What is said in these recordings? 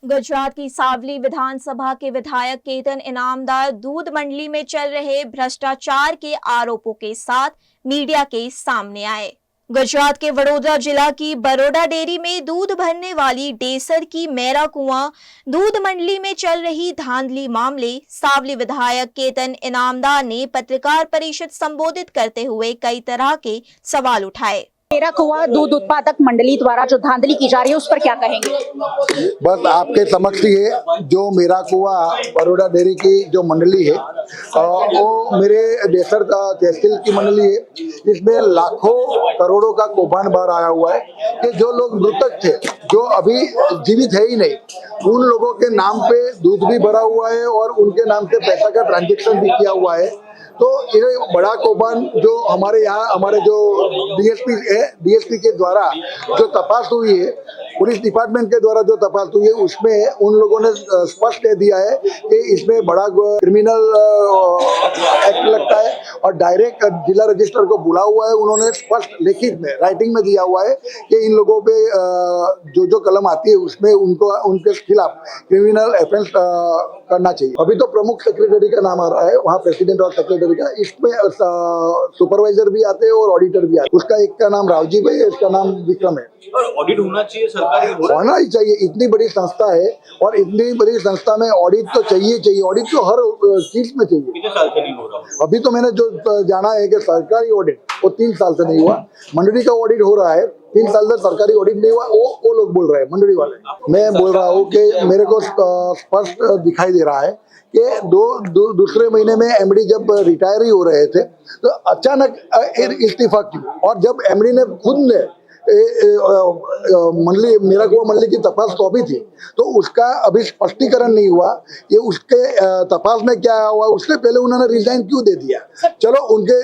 गुजरात की सावली विधानसभा के विधायक केतन इनामदार दूध मंडली में चल रहे भ्रष्टाचार के आरोपों के साथ मीडिया के सामने आए। गुजरात के वडोदरा जिला की बरोडा डेयरी में दूध भरने वाली डेसर की मेरा कुआं दूध मंडली में चल रही धांधली मामले सावली विधायक केतन इनामदार ने पत्रकार परिषद संबोधित करते हुए कई तरह के सवाल उठाए। मेरा कुआं दूध उत्पादक मंडली द्वारा जो धांधली की जा रही है उस पर क्या कहेंगे? बस आपके समक्ष ये जो मेरा कुआं बरोडा डेयरी की जो मंडली है वो मेरे डेसर का तहसील की मंडली है। इसमें लाखों करोड़ों का कौभांड बाहर आया हुआ है कि जो लोग मृतक थे, जो अभी जीवित है ही नहीं, उन लोगों के नाम पे दूध भी भरा हुआ है और उनके नाम से पैसा का ट्रांजेक्शन भी किया हुआ है। तो ये बड़ा कौभांड जो हमारे यहाँ हमारे जो डीएसपी के द्वारा जो तपास हुई है, पुलिस डिपार्टमेंट के द्वारा जो तपास हुई है, उसमें उन लोगों ने स्पष्ट कह दिया है कि इसमें बड़ा क्रिमिनल एक्ट लगता है और डायरेक्ट जिला रजिस्ट्रार को बुला हुआ है। उन्होंने स्पष्ट लिखित में राइटिंग में दिया हुआ है कि इन लोगों पे जो जो कलम आती है उसमें उनको उनके खिलाफ क्रिमिनल ऑफेंस करना चाहिए। अभी तो प्रमुख सेक्रेटरी का नाम आ रहा है, वहाँ प्रेसिडेंट और सेक्रेटरी का, इसमें सुपरवाइजर भी आते हैं और ऑडिटर भी आते हैं। उसका एक का नाम रावजी भाई है, इसका नाम विक्रम है। ऑडिट होना चाहिए, सरकारी होना ही चाहिए। इतनी बड़ी संस्था है और इतनी बड़ी संस्था में ऑडिट तो चाहिए। ऑडिट तो हर चीज में चाहिए। कितने साल से नहीं हो रहा? अभी तो मैंने जो जाना है कि सरकारी ऑडिट वो 3 साल से नहीं हुआ। मंडली का ऑडिट हो रहा है, 3 साल से सरकारी ऑडिट नहीं हुआ। वो लोग बोल रहे हैं, मंडली वाले। मैं बोल रहा हूँ कि मेरे को स्पष्ट दिखाई दे रहा है कि दूसरे महीने में एमडी जब रिटायर ही हो रहे थे तो अचानक इस्तीफा की, और जब एमडी ने खुद ने मंडली मेरा कुआं मंडली की तपास सौंपी थी तो उसका अभी स्पष्टीकरण नहीं हुआ कि उसके तपास में क्या हुआ। उससे पहले उन्होंने रिजाइन क्यों दे दिया? चलो उनके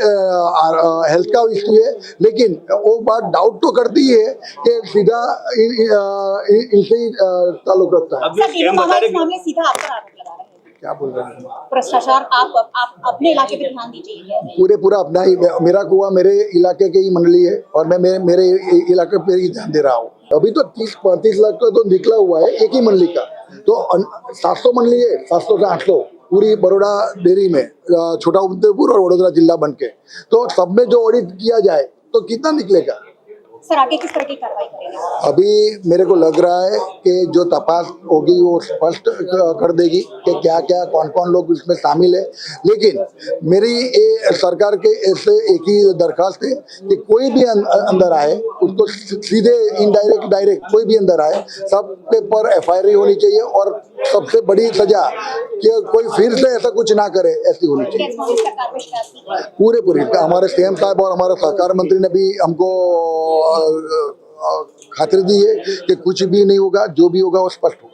हेल्थ का इश्यू है, लेकिन वो बात डाउट तो करती है कि सीधा इनसे ही ताल्लुक रखता है। सीधा आप पर आरोप लगा रहे हैं। क्या बोल रहे हैं? भ्रष्टाचार आप अपने इलाके पे ध्यान दीजिए। पूरा अपना ही मेरा कुआं मेरे इलाके के ही मंडली है और मैं मेरे इलाके पे ही ध्यान दे रहा हूँ। अभी तो 30-35 लाख का तो निकला हुआ है एक ही मंडली का। तो 700 मंडली है, 700 से 800 पूरी बरोडा डेयरी में, छोटा उदयपुर और वडोदरा जिला बन के। तो सब में जो ऑडिट किया जाए तो कितना निकलेगा? सर आगे किस तरह की कार्रवाई करेंगे? अभी मेरे को लग रहा है कि जो तपास होगी वो स्पष्ट कर देगी कि क्या क्या कौन कौन लोग इसमें शामिल है। लेकिन मेरी ये सरकार के ऐसे एक ही दरखास्त है कि कोई भी अंदर आए उसको सीधे इनडायरेक्ट डायरेक्ट कोई भी अंदर आए, सब पे पर FIR होनी चाहिए और सबसे बड़ी सजा कि कोई फिर से ऐसा कुछ ना करे, ऐसी होनी चाहिए। पूरे हमारे CM साहब और हमारे सहकार मंत्री ने भी हमको खातिर दी है कि कुछ भी नहीं होगा, जो भी होगा वो स्पष्ट होगा।